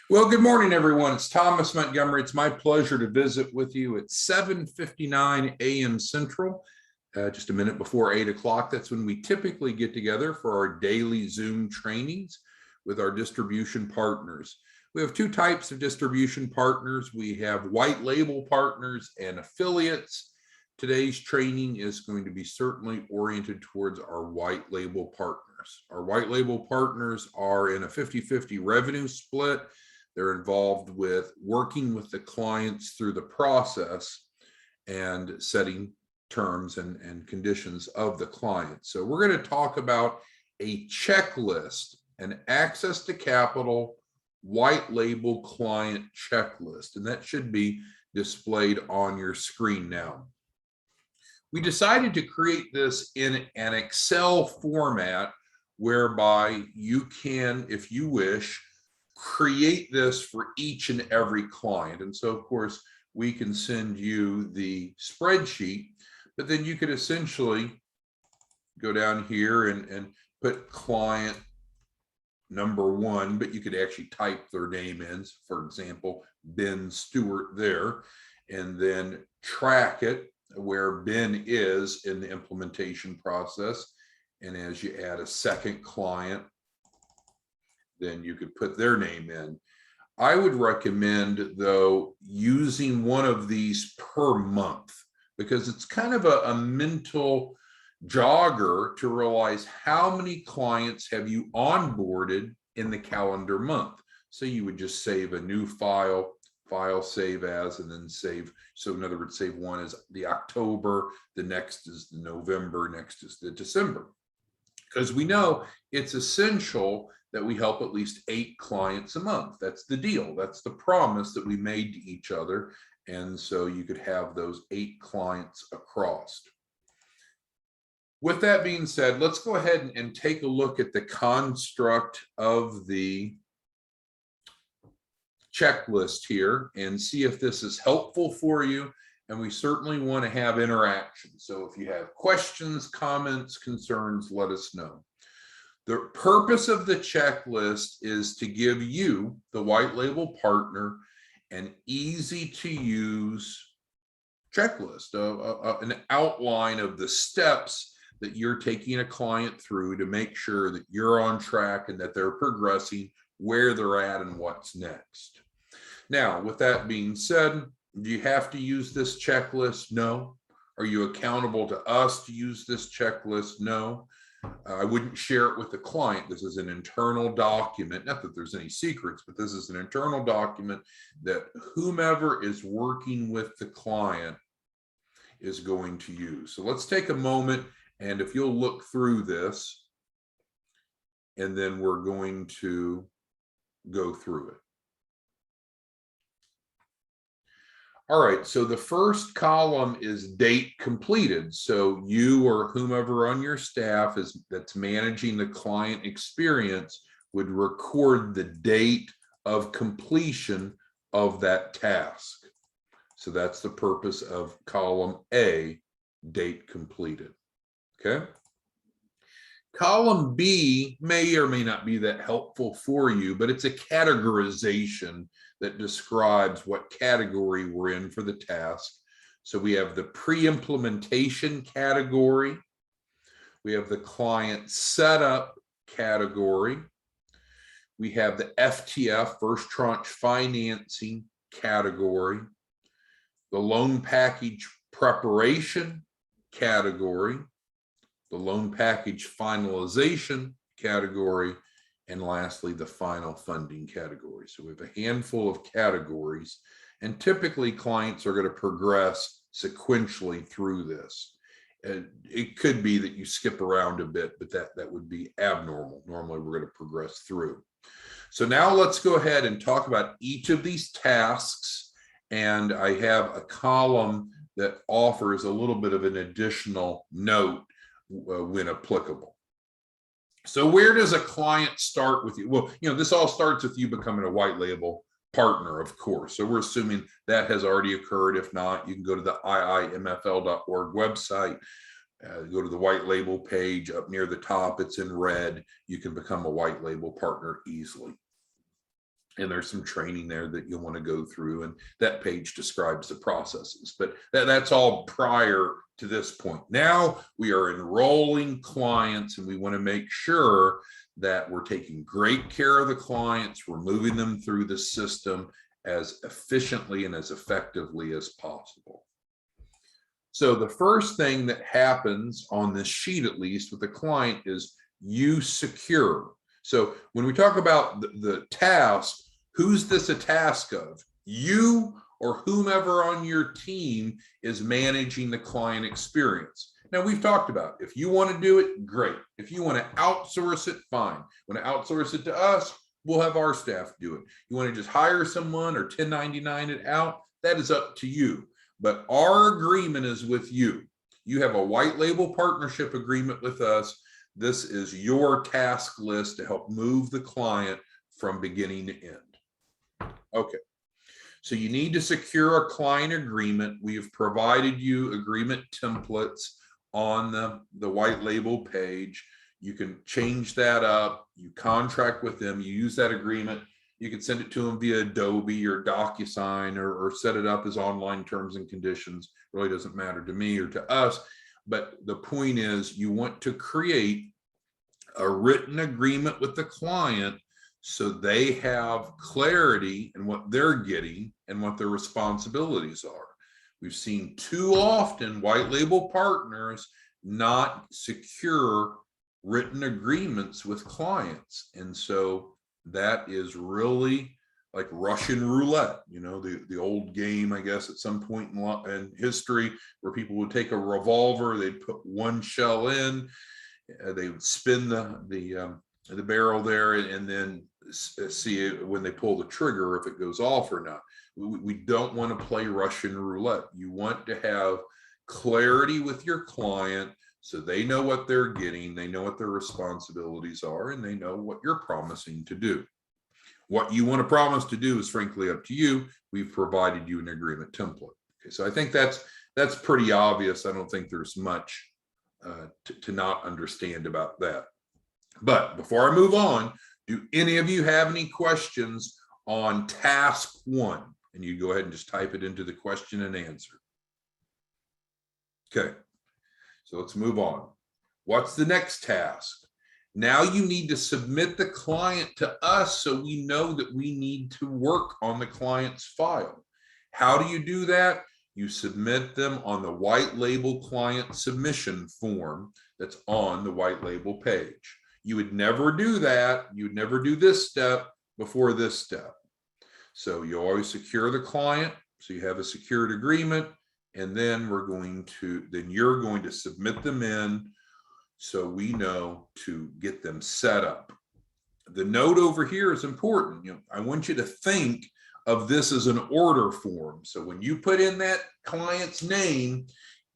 Well, good morning, everyone. It's Thomas Montgomery. It's my pleasure to visit with you at 7:59 a.m. Central, just a minute before 8 o'clock. That's when we typically get together for our daily Zoom trainings with our distribution partners. We have two types of distribution partners. We have white label partners and affiliates. Today's training is going to be certainly oriented towards our white label partners. Our white label partners are in a 50-50 revenue split. They're involved with working with the clients through the process and setting terms and conditions of the client. So we're going to talk about a checklist, an access to capital white label client checklist, and that should be displayed on your screen now. We decided to create this in an Excel format whereby you can, if you wish, create this for each and every client. And so, of course, we can send you the spreadsheet, but then you could essentially go down here and put client number one, but you could actually type their name in, for example, Ben Stewart there, and then track it where Ben is in the implementation process. And as you add a second client, then you could put their name in. I would recommend, though, using one of these per month, because it's kind of a mental jogger to realize how many clients have you onboarded in the calendar month. So you would just save a new file save as, and then save. So in other words, save one as the October, the next is the November, next is the December. Because we know it's essential that we help at least 8 clients a month. That's the deal. That's the promise that we made to each other. And so you could have those 8 clients across. With that being said, let's go ahead and take a look at the construct of the checklist here and see if this is helpful for you. And we certainly want to have interaction. So if you have questions, comments, concerns, let us know. The purpose of the checklist is to give you, the white label partner, an easy to use checklist, an outline of the steps that you're taking a client through to make sure that you're on track and that they're progressing, where they're at, and what's next. Now, with that being said, do you have to use this checklist? No. Are you accountable to us to use this checklist? No. I wouldn't share it with the client. This is an internal document. Not that there's any secrets, but this is an internal document that whomever is working with the client is going to use. So let's take a moment, and if you'll look through this, and then we're going to go through it. All right, so the first column is date completed. So you or whomever on your staff that's managing the client experience would record the date of completion of that task. So that's the purpose of column A, date completed. Okay. Column B may or may not be that helpful for you, but it's a categorization that describes what category we're in for the task. So we have the pre-implementation category. We have the client setup category. We have the FTF, first tranche financing category. The loan package preparation category. The loan package finalization category, and lastly, the final funding category. So we have a handful of categories, and typically clients are going to progress sequentially through this. It could be that you skip around a bit, but that would be abnormal. Normally, we're going to progress through. So now let's go ahead and talk about each of these tasks, and I have a column that offers a little bit of an additional note when applicable. So where does a client start with you? Well, this all starts with you becoming a white label partner, of course. So we're assuming that has already occurred. If not, you can go to the iimfl.org website, go to the white label page up near the top. It's in red. You can become a white label partner easily. And there's some training there that you'll want to go through, and that page describes the processes. But that's all prior to this point. Now we are enrolling clients, and we want to make sure that we're taking great care of the clients. We're moving them through the system as efficiently and as effectively as possible. So the first thing that happens on this sheet, at least with the client, is you secure. So when we talk about the task, who's this a task of? You or whomever on your team is managing the client experience. Now, we've talked about, if you want to do it, great. If you want to outsource it, fine. Want to outsource it to us, we'll have our staff do it. You want to just hire someone or 1099 it out, that is up to you. But our agreement is with you. You have a white label partnership agreement with us. This is your task list to help move the client from beginning to end. Okay, so you need to secure a client agreement. We have provided you agreement templates on the white label page. You can change that up. You contract with them. You use that agreement. You can send it to them via Adobe or DocuSign, or set it up as online terms and conditions. Really doesn't matter to me or to us. But the point is, you want to create a written agreement with the client so they have clarity in what they're getting and what their responsibilities are. We've seen too often white label partners not secure written agreements with clients. And so that is really like Russian roulette, you know, the old game, I guess, at some point in history, where people would take a revolver, they'd put one shell in, they would spin the barrel there, and then see when they pull the trigger if it goes off or not. We don't want to play Russian roulette. You want to have clarity with your client so they know what they're getting, they know what their responsibilities are, and they know what you're promising to do. What you want to promise to do is frankly up to you. We've provided you an agreement template. Okay, so I think that's pretty obvious. I don't think there's much to not understand about that. But before I move on, do any of you have any questions on task 1? And you go ahead and just type it into the question and answer. Okay, so let's move on. What's the next task? Now you need to submit the client to us so we know that we need to work on the client's file. How do you do that? You submit them on the white label client submission form that's on the white label page. You would never do that. You would never do this step before this step. So you always secure the client. So you have a secured agreement, and then you're going to submit them in so we know to get them set up. The note over here is important. You know, I want you to think of this as an order form. So when you put in that client's name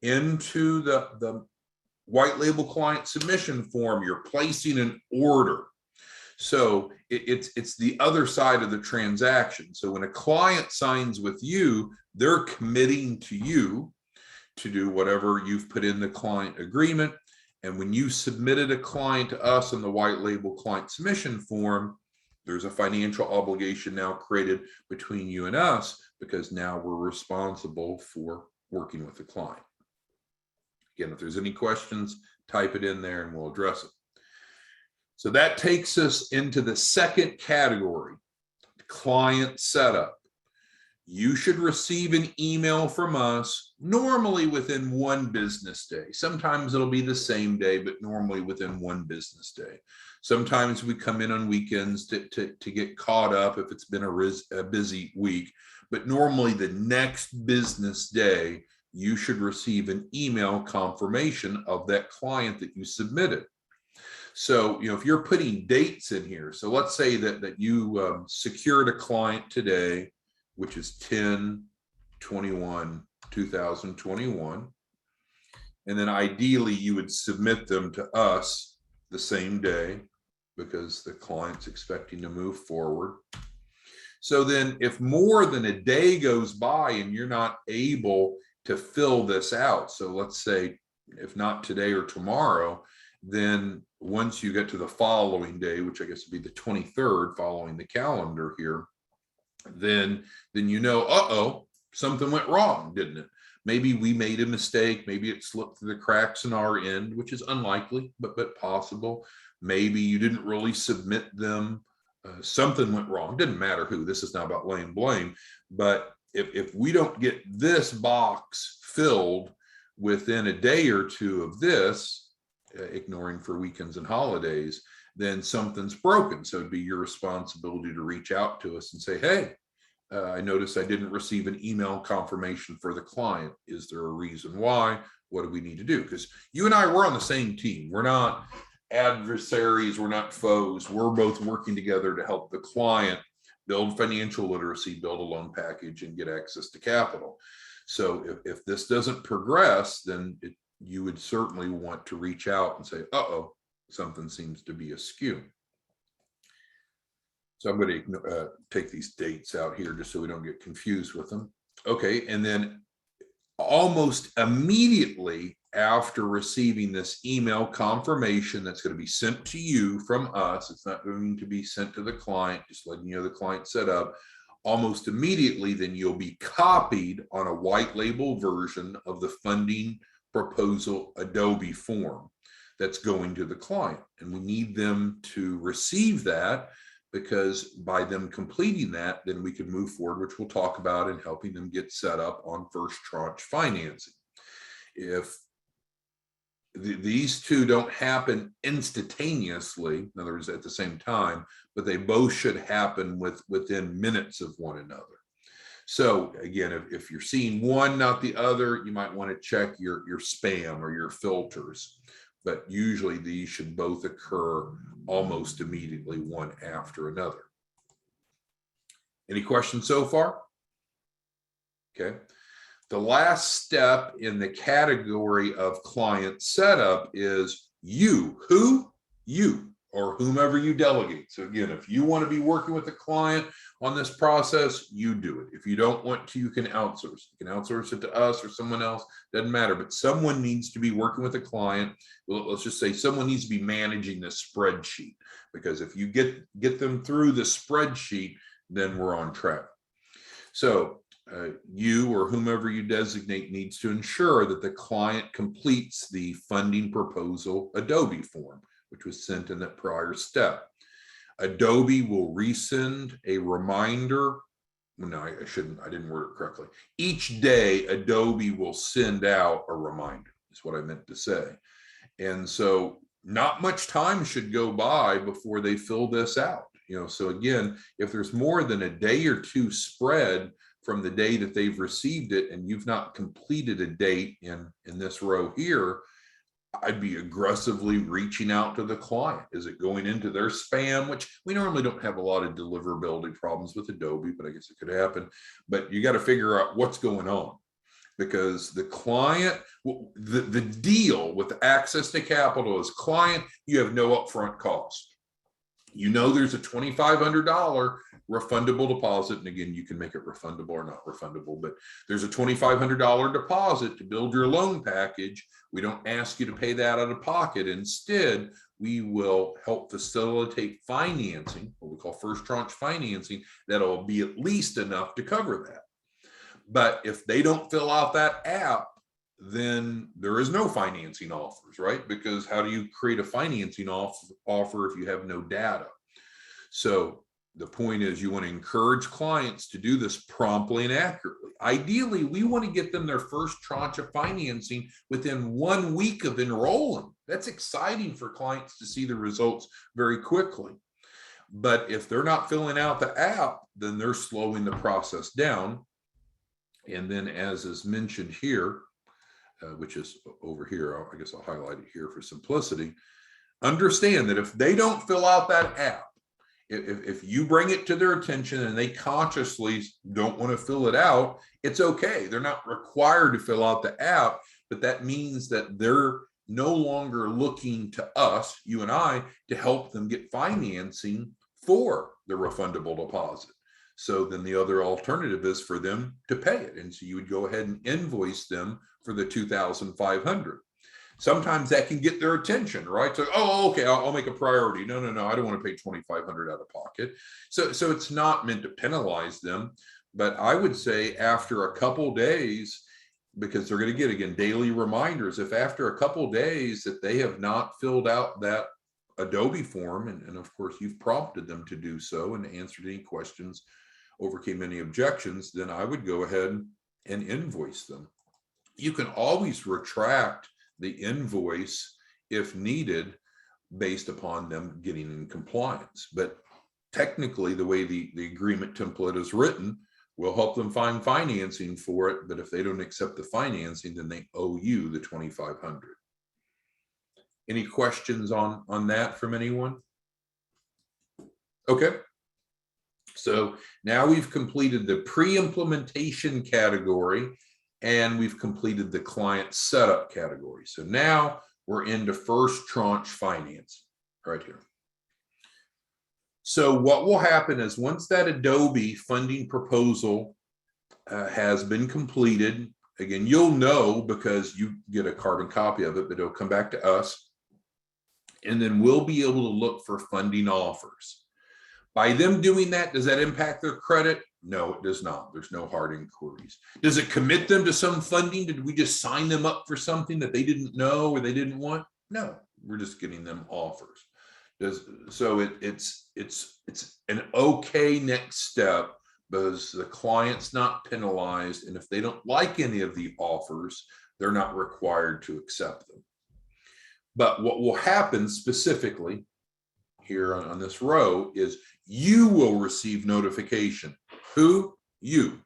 into the white label client submission form, you're placing an order. So it's the other side of the transaction. So when a client signs with you, they're committing to you to do whatever you've put in the client agreement. And when you submitted a client to us in the white label client submission form, there's a financial obligation now created between you and us, because now we're responsible for working with the client. Again, if there's any questions, type it in there and we'll address it. So that takes us into the second category, client setup. You should receive an email from us normally within 1 business day. Sometimes it'll be the same day, but normally within 1 business day. Sometimes we come in on weekends to get caught up if it's been a busy week, but normally the next business day, you should receive an email confirmation of that client that you submitted. So, you know, if you're putting dates in here, so let's say that you secured a client today, which is 10/21/2021. And then ideally you would submit them to us the same day because the client's expecting to move forward. So then if more than a day goes by and you're not able to fill this out, so let's say if not today or tomorrow, then once you get to the following day, which I guess would be the 23rd following the calendar here, then you know, uh-oh, something went wrong, didn't it? Maybe we made a mistake. Maybe it slipped through the cracks in our end, which is unlikely, but possible. Maybe you didn't really submit them. Something went wrong. Didn't matter who. This is not about laying blame. But if we don't get this box filled within a day or two of this, ignoring for weekends and holidays, then something's broken. So it'd be your responsibility to reach out to us and say, hey, I noticed I didn't receive an email confirmation for the client. Is there a reason why? What do we need to do? Because you and I, we're on the same team. We're not adversaries. We're not foes. We're both working together to help the client build financial literacy, build a loan package, and get access to capital. So if this doesn't progress, then you would certainly want to reach out and say, uh-oh, something seems to be askew. So I'm going to take these dates out here just so we don't get confused with them. Okay, and then almost immediately after receiving this email confirmation that's going to be sent to you from us, it's not going to be sent to the client, just letting you know the client set up. Almost immediately, then you'll be copied on a white label version of the funding proposal Adobe form that's going to the client. And we need them to receive that, because by them completing that, then we can move forward, which we'll talk about, in helping them get set up on first tranche financing. If these two don't happen instantaneously, in other words, at the same time, but they both should happen within minutes of one another. So again, if you're seeing one, not the other, you might want to check your spam or your filters. But usually these should both occur almost immediately, one after another. Any questions so far? Okay. The last step in the category of client setup is you. Who? You, or whomever you delegate. So again, if you want to be working with a client on this process, you do it. If you don't want to, you can outsource. You can outsource it to us or someone else, doesn't matter, but someone needs to be working with a client. Well, let's just say someone needs to be managing this spreadsheet, because if you get them through the spreadsheet, then we're on track. So you or whomever you designate needs to ensure that the client completes the funding proposal Adobe form, which was sent in that prior step. Adobe will resend a reminder. No, I didn't word it correctly. Each day, Adobe will send out a reminder, is what I meant to say. And so not much time should go by before they fill this out. So again, if there's more than a day or two spread from the day that they've received it, and you've not completed a date in this row here, I'd be aggressively reaching out to the client. Is it going into their spam? Which we normally don't have a lot of deliverability problems with Adobe, but I guess it could happen. But you got to figure out what's going on, because the client, the deal with access to capital is client, you have no upfront cost. There's a $2,500 refundable deposit. And again, you can make it refundable or not refundable, but there's a $2,500 deposit to build your loan package. We don't ask you to pay that out of pocket. Instead, we will help facilitate financing, what we call first tranche financing, that'll be at least enough to cover that. But if they don't fill out that app, then there is no financing offers, right? Because how do you create a financing offer if you have no data? So the point is, you want to encourage clients to do this promptly and accurately. Ideally, we want to get them their first tranche of financing within 1 week of enrolling. That's exciting for clients to see the results very quickly. But if they're not filling out the app, then they're slowing the process down. And then, as is mentioned here, which is over here, I guess I'll highlight it here for simplicity. Understand that if they don't fill out that app, if you bring it to their attention and they consciously don't want to fill it out, it's okay. They're not required to fill out the app, but that means that they're no longer looking to us, you and I, to help them get financing for the refundable deposit. So then the other alternative is for them to pay it. And so you would go ahead and invoice them for the $2,500. Sometimes that can get their attention, right? So, oh, okay, I'll make a priority. No, I don't want to pay $2,500 out of pocket. So it's not meant to penalize them, but I would say after a couple days, because they're going to get, again, daily reminders, if after a couple days that they have not filled out that Adobe form, and of course you've prompted them to do so and answered any questions, overcame any objections, then I would go ahead and invoice them. You can always retract the invoice if needed based upon them getting in compliance. But technically, the way the agreement template is written will help them find financing for it. But if they don't accept the financing, then they owe you the $2,500. Any questions on that from anyone? Okay. So now we've completed the pre-implementation category and we've completed the client setup category. So now we're into first tranche finance right here. So what will happen is once that Adobe funding proposal has been completed, again, you'll know because you get a carbon copy of it, but it'll come back to us. And then we'll be able to look for funding offers. By them doing that, does that impact their credit? No, it does not. There's no hard inquiries. Does it commit them to some funding? Did we just sign them up for something that they didn't know or they didn't want? No, we're just getting them offers. So it's an okay next step because the client's not penalized. And if they don't like any of the offers, they're not required to accept them. But what will happen specifically here on this row is you will receive notification. Who? You.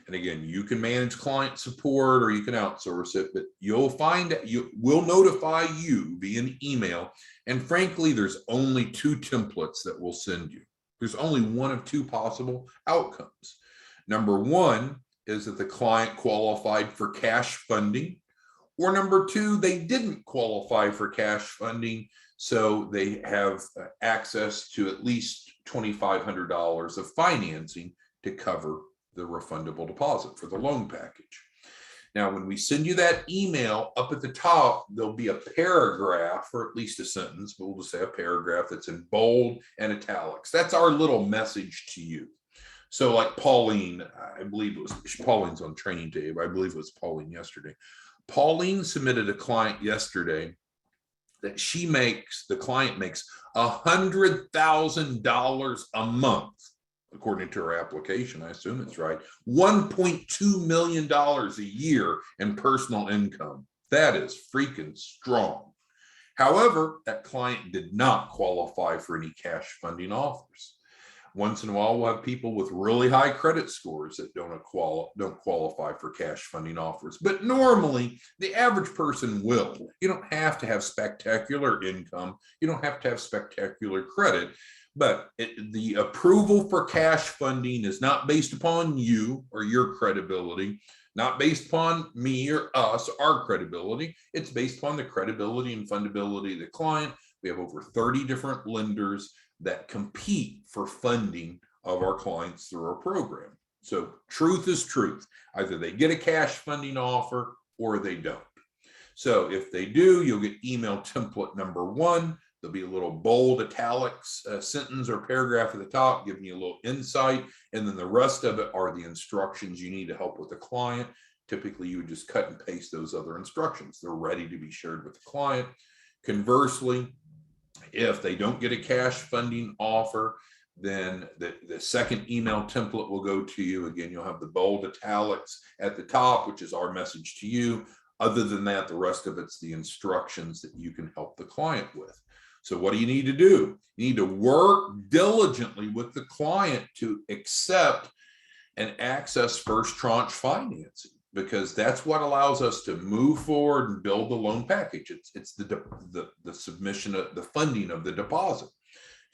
And again, you can manage client support or you can outsource it, but you'll find that you will notify you via an email. And frankly, there's only 2 templates that we'll send you. There's only one of 2 possible outcomes. Number 1 is that the client qualified for cash funding, or number 2, they didn't qualify for cash funding, so they have access to at least $2,500 of financing to cover the refundable deposit for the loan package. Now, when we send you that email, up at the top, there'll be a paragraph, or at least a sentence, but we'll just say a paragraph that's in bold and italics. That's our little message to you. So like Pauline, I believe it was, Pauline's on training day, but I believe it was Pauline yesterday. Pauline submitted a client yesterday that the client makes $100,000 a month, according to her application. I assume it's right. $1.2 million a year in personal income. That is freaking strong. However, that client did not qualify for any cash funding offers. Once in a while, we'll have people with really high credit scores that don't qualify for cash funding offers. But normally, the average person will. You don't have to have spectacular income. You don't have to have spectacular credit. But the approval for cash funding is not based upon you or your credibility, not based upon me or us, our credibility. It's based upon the credibility and fundability of the client. We have over 30 different lenders that compete for funding of our clients through our program. So truth is truth. Either they get a cash funding offer or they don't. So if they do, you'll get email template number 1. There'll be a little bold italics sentence or paragraph at the top giving you a little insight. And then the rest of it are the instructions you need to help with the client. Typically, you would just cut and paste those other instructions. They're ready to be shared with the client. Conversely, if they don't get a cash funding offer, then the second email template will go to you. Again, you'll have the bold italics at the top, which is our message to you. Other than that, the rest of it's the instructions that you can help the client with. So what do you need to do? You need to work diligently with the client to accept and access first tranche financing, because that's what allows us to move forward and build the loan package. It's the submission of the funding of the deposit.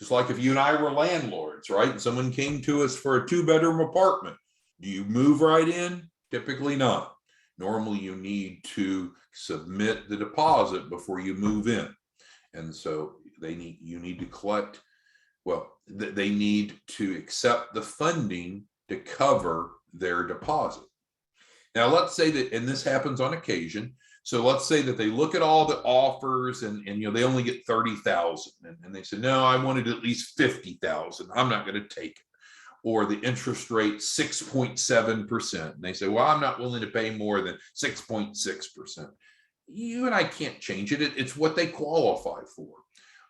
Just like if you and I were landlords, right? And someone came to us for a 2-bedroom apartment. Do you move right in? Typically not. Normally you need to submit the deposit before you move in. And so they need to accept the funding to cover their deposit. Now, let's say that, and this happens on occasion, So let's say that they look at all the offers and they only get 30,000 and they say, no, I wanted at least 50,000. I'm not going to take it. Or the interest rate 6.7%. And they say, well, I'm not willing to pay more than 6.6%. You and I can't change it. It's what they qualify for.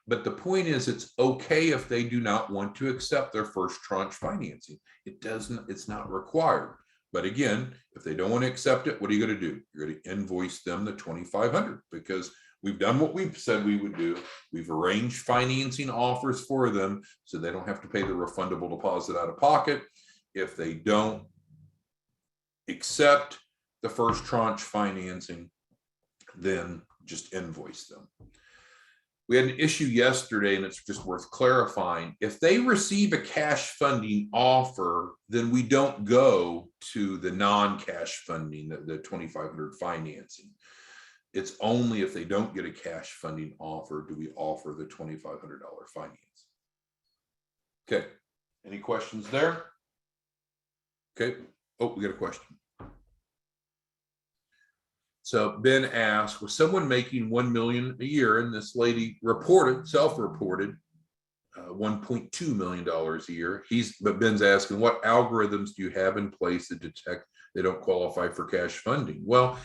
But the point is, it's okay if they do not want to accept their first tranche financing. It's not required. But again, if they don't want to accept it, what are you going to do? You're going to invoice them the $2,500 because we've done what we've said we would do. We've arranged financing offers for them so they don't have to pay the refundable deposit out of pocket. If they don't accept the first tranche financing, then just invoice them. We had an issue yesterday, and it's just worth clarifying. If they receive a cash funding offer, then we don't go to the non-cash funding, the $2,500 financing. It's only if they don't get a cash funding offer do we offer the $2,500 finance. Okay, any questions there? Okay, oh, we got a question. So Ben asked, was someone making $1 million a year? And this lady reported, self-reported, $1.2 million a year. But Ben's asking, what algorithms do you have in place to detect they don't qualify for cash funding? Well,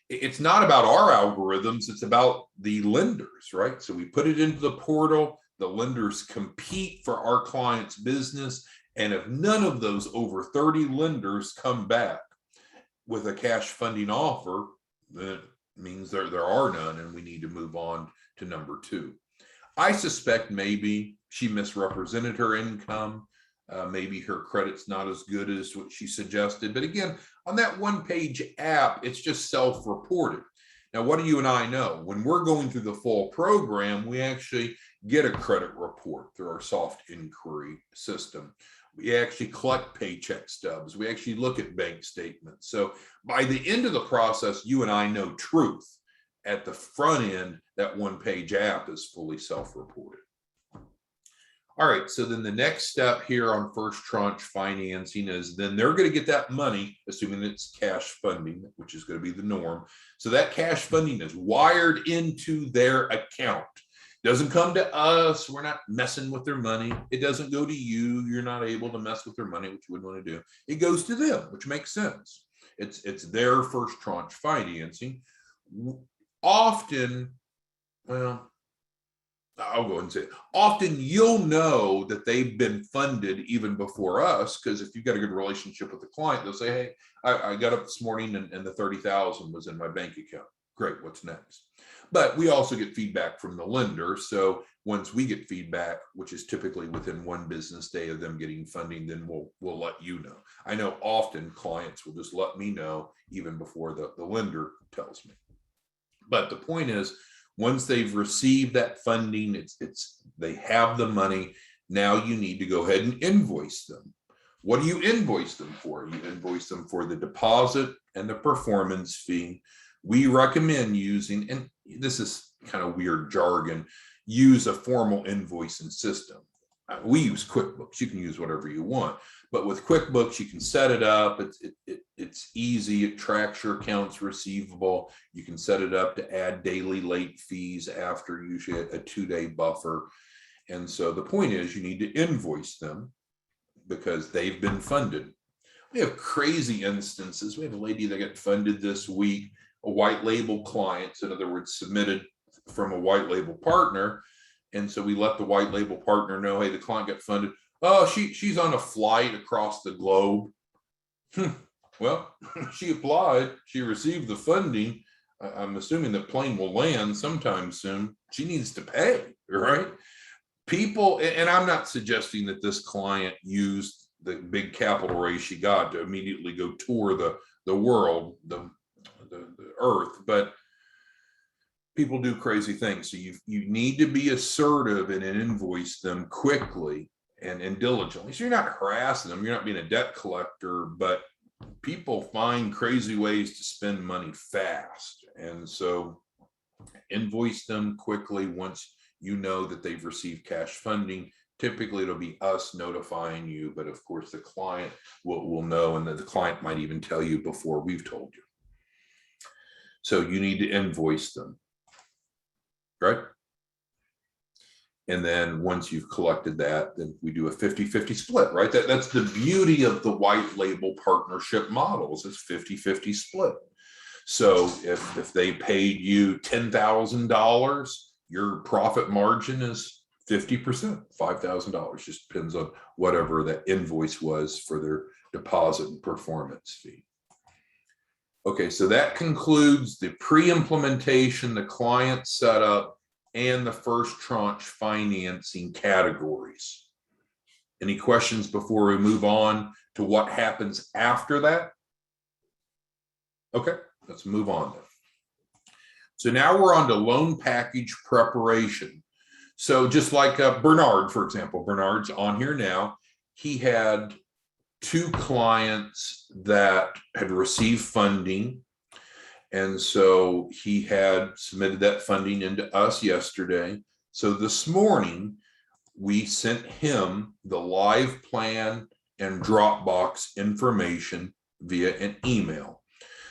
it's not about our algorithms, it's about the lenders, right? So we put it into the portal, the lenders compete for our client's business, and if none of those over 30 lenders come back with a cash funding offer, then it means there are none and we need to move on to number 2. I suspect maybe she misrepresented her income. Maybe her credit's not as good as what she suggested. But again, on that one-page app, it's just self-reported. Now, what do you and I know? When we're going through the full program, we actually get a credit report through our soft inquiry system. We actually collect paycheck stubs. We actually look at bank statements. So by the end of the process, you and I know truth. At the front end, that one-page app is fully self-reported. All right, so then the next step here on first tranche financing is then they're going to get that money, assuming it's cash funding, which is going to be the norm. So that cash funding is wired into their account. Doesn't come to us. We're not messing with their money. It doesn't go to you. You're not able to mess with their money, which you wouldn't want to do. It goes to them, which makes sense. It's their first tranche financing. Often, well, I'll go and say it. Often you'll know that they've been funded even before us, because if you've got a good relationship with the client, they'll say, hey, I got up this morning and the 30,000 was in my bank account. Great, what's next? But we also get feedback from the lender. So once we get feedback, which is typically within one business day of them getting funding, then we'll let you know. I know often clients will just let me know even before the lender tells me. But the point is, once they've received that funding, they have the money. Now you need to go ahead and invoice them. What do you invoice them for? You invoice them for the deposit and the performance fee. We recommend using, and this is kind of weird jargon, use a formal invoicing system. We use QuickBooks. You can use whatever you want, but with QuickBooks, you can set it up. It's easy. It tracks your accounts receivable. You can set it up to add daily late fees after usually a 2-day buffer. And so the point is, you need to invoice them because they've been funded. We have crazy instances. We have a lady that got funded this week, a white label client, in other words, submitted from a white label partner. And so we let the white label partner know, hey, the client got funded. Oh, she's on a flight across the globe. Well, she applied, she received the funding. I'm assuming the plane will land sometime soon. She needs to pay, right? People, and I'm not suggesting that this client used the big capital raise she got to immediately go tour the world, the earth, but people do crazy things. So you need to be assertive and invoice them quickly and diligently. So you're not harassing them, you're not being a debt collector, but people find crazy ways to spend money fast. And so invoice them quickly once you know that they've received cash funding. Typically it'll be us notifying you, but of course the client will know, and then the client might even tell you before we've told you. So you need to invoice them, right? And then once you've collected that, then we do a 50-50 split, right? That's the beauty of the white label partnership models. It's 50-50 split. So if they paid you $10,000, your profit margin is 50%, $5,000. Just depends on whatever that invoice was for their deposit and performance fee. Okay, so that concludes the pre-implementation, the client setup, and the first tranche financing categories. Any questions before we move on to what happens after that? Okay, let's move on then. So now we're on to loan package preparation. So just like Bernard, for example, Bernard's on here now. He had 2 clients that had received funding. And so he had submitted that funding into us yesterday. So this morning, we sent him the live plan and Dropbox information via an email.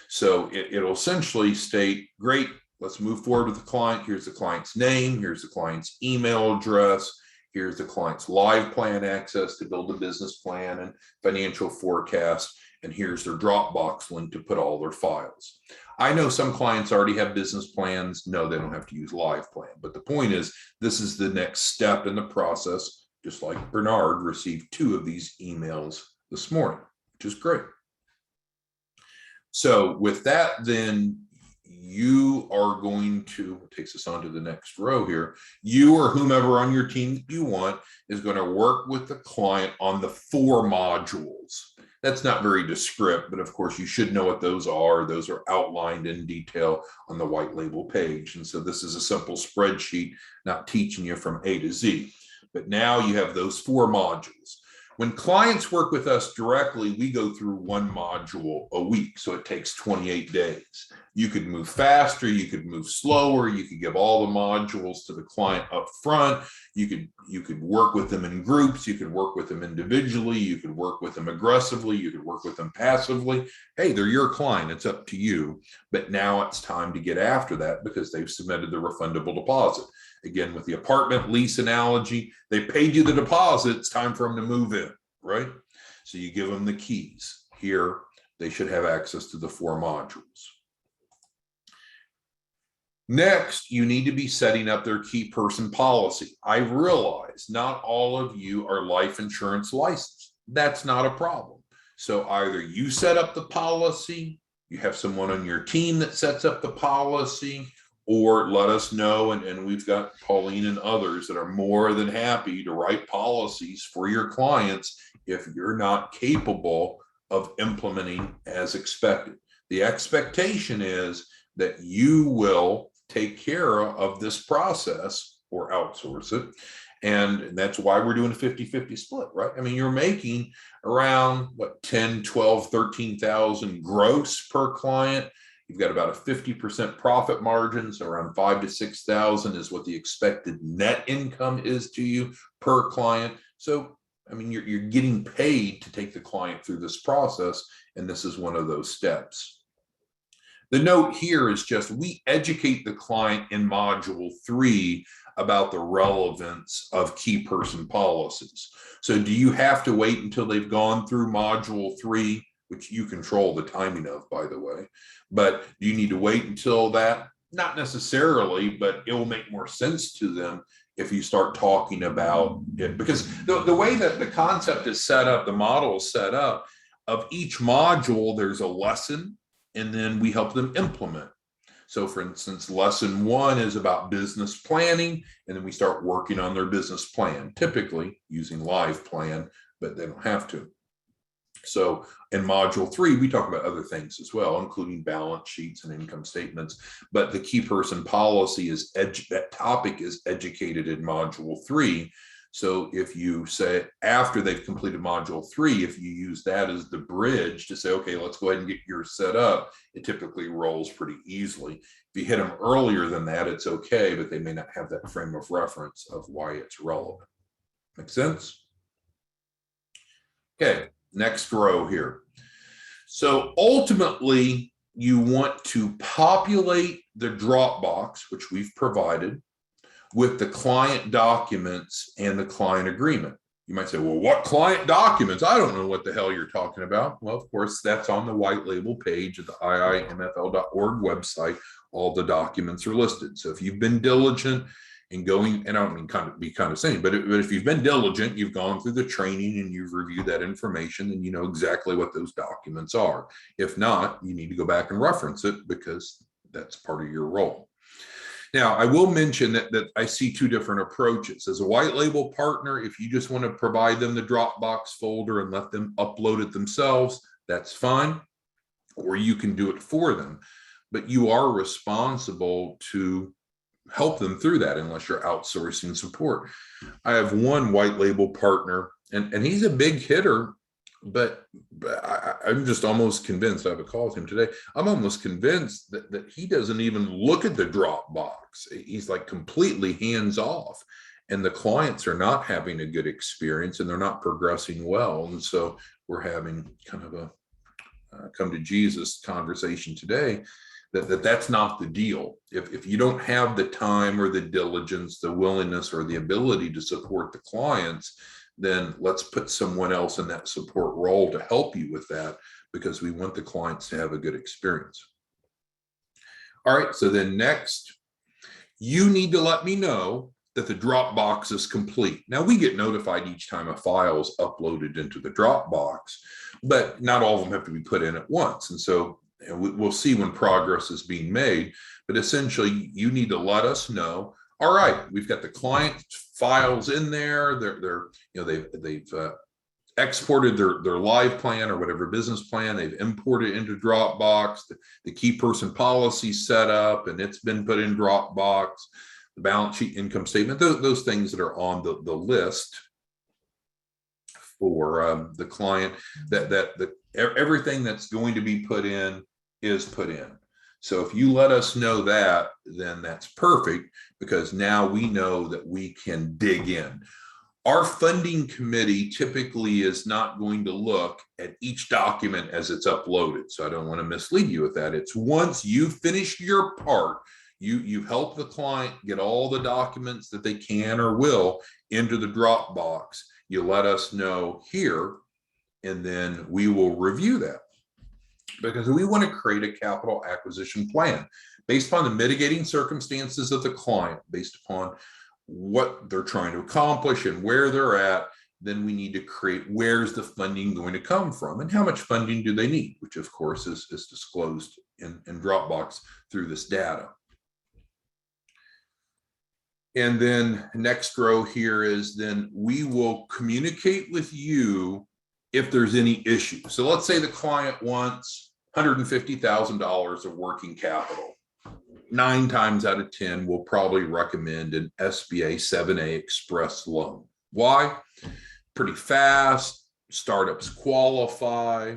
So it'll essentially state, great, let's move forward with the client. Here's the client's name. Here's the client's email address. Here's the client's live plan access to build a business plan and financial forecast. And here's their Dropbox link to put all their files. I know some clients already have business plans. No, they don't have to use live plan. But the point is, this is the next step in the process, just like Bernard received 2 of these emails this morning, which is great. So with that, then you are going to, it takes us on to the next row here, you or whomever on your team that you want is going to work with the client on the 4 modules. That's not very descriptive, but of course you should know what those are. Those are outlined in detail on the white label page. And so this is a simple spreadsheet, not teaching you from A to Z. But now you have those 4 modules. When clients work with us directly, we go through 1 module a week. So it takes 28 days. You could move faster, you could move slower, you could give all the modules to the client up front. You could work with them in groups, you could work with them individually, you could work with them aggressively, you could work with them passively. Hey, they're your client, it's up to you. But now it's time to get after that because they've submitted the refundable deposit. Again, with the apartment lease analogy, they paid you the deposit, it's time for them to move in, right? So you give them the keys. Here, they should have access to the 4 modules. Next, you need to be setting up their key person policy. I realize not all of you are life insurance licensed. That's not a problem. So either you set up the policy, you have someone on your team that sets up the policy, or let us know, and we've got Pauline and others that are more than happy to write policies for your clients if you're not capable of implementing as expected. The expectation is that you will take care of this process or outsource it. And that's why we're doing a 50-50 split, right? I mean, you're making around what, 10, 12, 13,000 gross per client. You've got about a 50% profit margins, around 5,000 to 6,000 is what the expected net income is to you per client. So, I mean, you're getting paid to take the client through this process, and this is one of those steps. The note here is just we educate the client in module 3 about the relevance of key person policies. So do you have to wait until they've gone through module 3, which you control the timing of, by the way, but do you need to wait until that? Not necessarily, but it will make more sense to them if you start talking about it, because the way that the concept is set up, the model is set up, of each module, there's a lesson, and then we help them implement. So for instance, lesson 1 is about business planning, and then we start working on their business plan, typically using live plan, but they don't have to. So in module 3, we talk about other things as well, including balance sheets and income statements. But the key person policy is that topic is educated in module 3. So if you say after they've completed module 3, if you use that as the bridge to say, okay, let's go ahead and get yours set up, it typically rolls pretty easily. If you hit them earlier than that, it's okay, but they may not have that frame of reference of why it's relevant. Make sense? Okay, next row here. So ultimately, you want to populate the Dropbox, which we've provided, with the client documents and the client agreement. You might say, well, what client documents? I don't know what the hell you're talking about. Well, of course, that's on the white label page of the iimfl.org website. All the documents are listed. So if you've been diligent in going, and I don't mean be condescending, but if you've been diligent, you've gone through the training and you've reviewed that information, and you know exactly what those documents are. If not, you need to go back and reference it because that's part of your role. Now, I will mention that I see two different approaches. As a white label partner, if you just want to provide them the Dropbox folder and let them upload it themselves, that's fine, or you can do it for them. But you are responsible to help them through that unless you're outsourcing support. I have one white label partner, and he's a big hitter, but I'm just almost convinced, I have a call with him today, I'm almost convinced that he doesn't even look at the Dropbox. He's like completely hands off, and the clients are not having a good experience and they're not progressing well. And so we're having kind of a come to Jesus conversation today that's not the deal. If you don't have the time or the diligence, the willingness or the ability to support the clients, then let's put someone else in that support role to help you with that, because we want the clients to have a good experience. All right, so then next, you need to let me know that the Dropbox is complete. Now, we get notified each time a file is uploaded into the Dropbox, but not all of them have to be put in at once. And so we'll see when progress is being made, but essentially you need to let us know, all right, we've got the client files in there. They've exported their live plan or whatever business plan. They've imported into Dropbox. The key person policy set up and it's been put in Dropbox. The balance sheet, income statement, those things that are on the list for the client. Everything that's going to be put in is put in. So if you let us know that, then that's perfect, because now we know that we can dig in. Our funding committee typically is not going to look at each document as it's uploaded. So I don't want to mislead you with that. It's once you've finished your part, you've helped the client get all the documents that they can or will into the Dropbox. You let us know here, and then we will review that, because we want to create a capital acquisition plan based upon the mitigating circumstances of the client, based upon what they're trying to accomplish and where they're at. Then we need to create, where's the funding going to come from and how much funding do they need, which of course is disclosed in Dropbox through this data. And then next row here is then we will communicate with you if there's any issue. So let's say the client wants $150,000 of working capital. 9 times out of 10, we'll probably recommend an SBA 7A Express loan. Why? Pretty fast, startups qualify,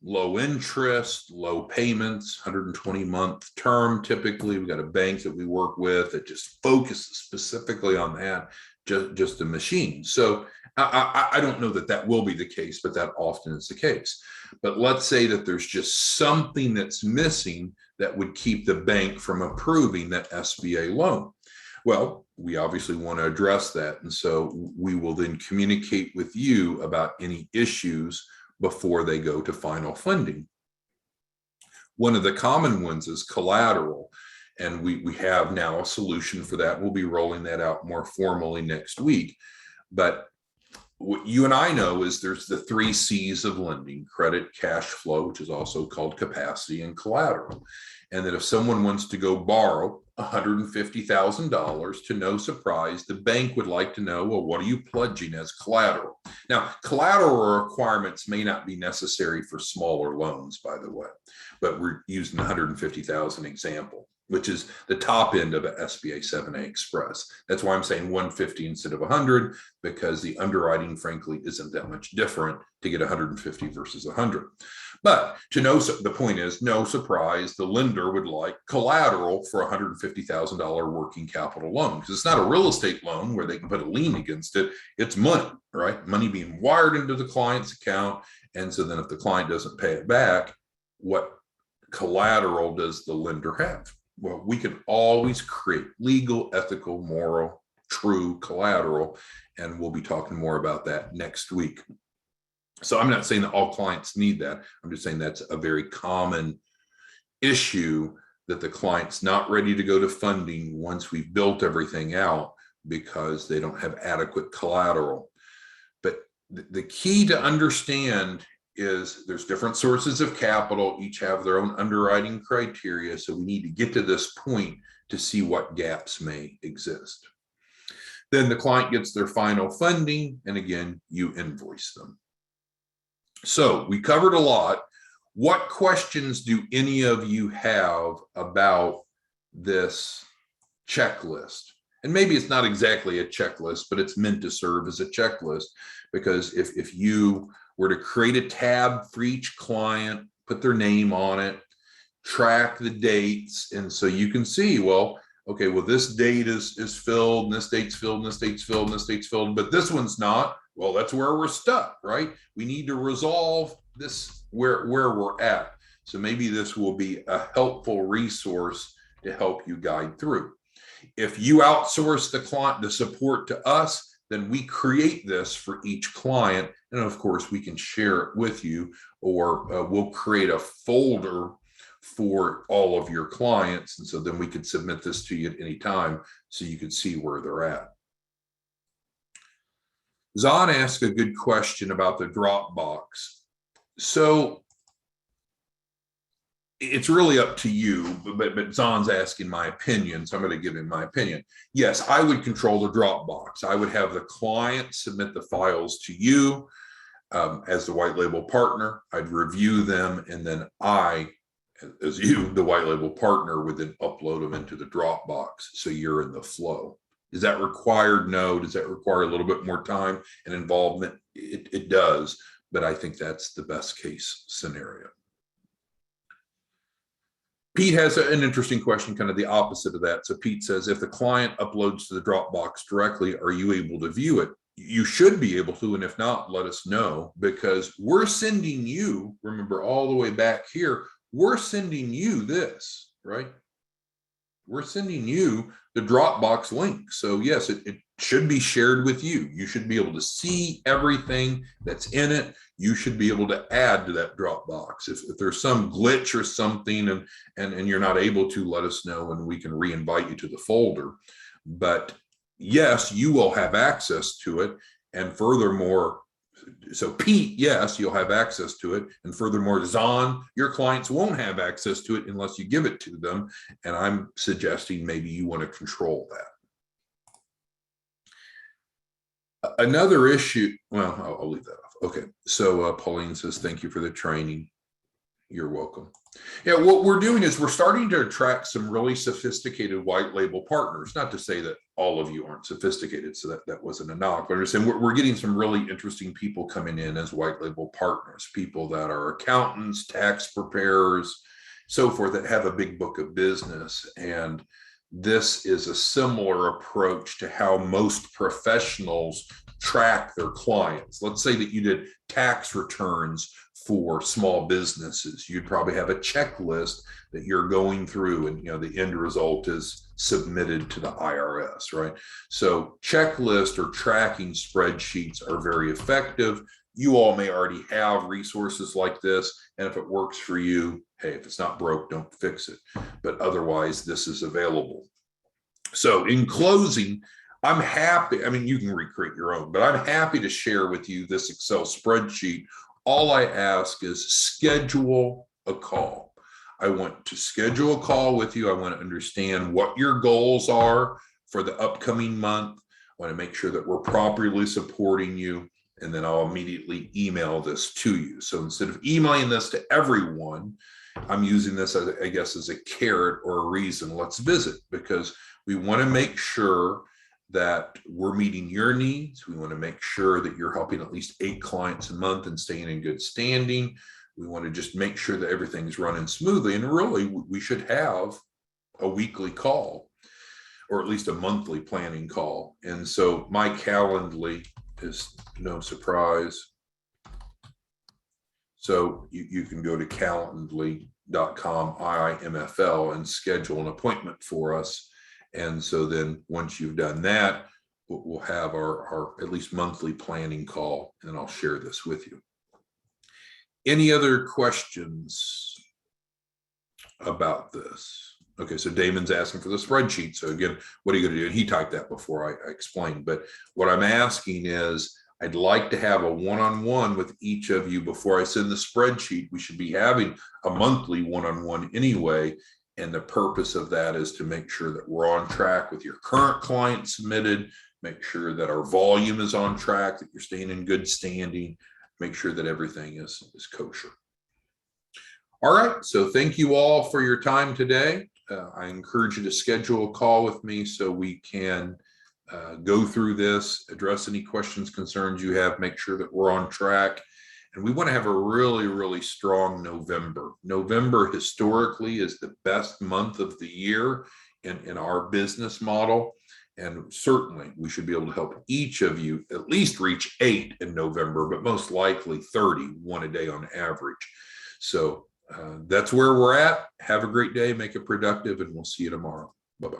low interest, low payments, 120-month term. Typically, we've got a bank that we work with that just focuses specifically on that, just a machine. So I don't know that will be the case, but that often is the case. But let's say that there's just something that's missing that would keep the bank from approving that SBA loan. Well, we obviously want to address that. And so we will then communicate with you about any issues before they go to final funding. One of the common ones is collateral. And we have now a solution for that. We'll be rolling that out more formally next week. But what you and I know is there's the 3 C's of lending: credit, cash flow, which is also called capacity, and collateral. And that if someone wants to go borrow $150,000, to no surprise, the bank would like to know, well, what are you pledging as collateral? Now, collateral requirements may not be necessary for smaller loans, by the way, but we're using the 150,000 example, which is the top end of an SBA 7A Express. That's why I'm saying 150 instead of 100, because the underwriting, frankly, isn't that much different to get 150 versus 100. But the point is, no surprise, the lender would like collateral for a $150,000 working capital loan, because it's not a real estate loan where they can put a lien against it. It's money, right? Money being wired into the client's account. And so then if the client doesn't pay it back, what collateral does the lender have? Well, we can always create legal, ethical, moral, true collateral, and we'll be talking more about that next week. So I'm not saying that all clients need that. I'm just saying that's a very common issue, that the client's not ready to go to funding once we've built everything out because they don't have adequate collateral. But the key to understand is there's different sources of capital, each have their own underwriting criteria. So we need to get to this point to see what gaps may exist. Then the client gets their final funding, and again, you invoice them. So we covered a lot. What questions do any of you have about this checklist? And maybe it's not exactly a checklist, but it's meant to serve as a checklist, because if you were to create a tab for each client, put their name on it, track the dates, and so you can see, well, okay, well, this date is filled, and this date's filled, and this date's filled, and this date's filled, but this one's not. Well, that's where we're stuck, right? We need to resolve this where we're at. So maybe this will be a helpful resource to help you guide through. If you outsource the support to us, then we create this for each client. And of course, we can share it with you, or we'll create a folder for all of your clients. And so then we could submit this to you at any time so you can see where they're at. Zahn asked a good question about the Dropbox. So it's really up to you, but Zahn's asking my opinion, so I'm going to give him my opinion. Yes, I would control the Dropbox. I would have the client submit the files to you as the white label partner. I'd review them, and then I, as you, the white label partner, would then upload them into the Dropbox, so you're in the flow. Is that required? No. Does that require a little bit more time and involvement? It does, but I think that's the best case scenario. Pete has an interesting question, kind of the opposite of that. So Pete says, if the client uploads to the Dropbox directly, are you able to view it? You should be able to, and if not, let us know, because we're sending you, remember all the way back here, we're sending you this, right? We're sending you the Dropbox link. So yes, it should be shared with you. You should be able to see everything that's in it. You should be able to add to that Dropbox. If there's some glitch or something and you're not able to, let us know and we can re-invite you to the folder. But yes, you will have access to it. And furthermore, so Pete, yes, you'll have access to it. And furthermore, Zahn, your clients won't have access to it unless you give it to them. And I'm suggesting maybe you want to control that. Another issue, well, I'll leave that off. Okay, so Pauline says, thank you for the training. You're welcome. Yeah, what we're doing is we're starting to attract some really sophisticated white label partners. Not to say that all of you aren't sophisticated, so that wasn't a knock, but I'm just saying we're getting some really interesting people coming in as white label partners, people that are accountants, tax preparers, so forth, that have a big book of business. And this is a similar approach to how most professionals track their clients. Let's say that you did tax returns for small businesses. You'd probably have a checklist that you're going through, and the end result is submitted to the IRS, right? So checklist or tracking spreadsheets are very effective. You all may already have resources like this, and if it works for you, hey, if it's not broke, don't fix it. But otherwise, this is available. So in closing, I'm happy, you can recreate your own, but I'm happy to share with you this Excel spreadsheet. All I ask is schedule a call. I want to schedule a call with you. I want to understand what your goals are for the upcoming month. I want to make sure that we're properly supporting you, and then I'll immediately email this to you. So instead of emailing this to everyone, I'm using this, as, I guess, as a carrot or a reason. Let's visit, because we want to make sure that we're meeting your needs. We want to make sure that you're helping at least 8 clients a month and staying in good standing. We want to just make sure that everything's running smoothly. And really, we should have a weekly call, or at least a monthly planning call. And so my Calendly is no surprise. So you can go to calendly.com IIMFL and schedule an appointment for us. And so then once you've done that, we'll have our at least monthly planning call, and I'll share this with you. Any other questions about this? Okay, so Damon's asking for the spreadsheet. So again, what are you going to do? And he typed that before I explained. But what I'm asking is, I'd like to have a one-on-one with each of you before I send the spreadsheet. We should be having a monthly one-on-one anyway. And the purpose of that is to make sure that we're on track with your current client submitted, make sure that our volume is on track, that you're staying in good standing, make sure that everything is kosher. All right, so thank you all for your time today. I encourage you to schedule a call with me so we can go through this, address any questions, concerns you have, make sure that we're on track. And we want to have a really, really strong November. November historically is the best month of the year in our business model. And certainly we should be able to help each of you at least reach 8 in November, but most likely 30, one a day on average. So that's where we're at. Have a great day, make it productive, and we'll see you tomorrow. Bye-bye.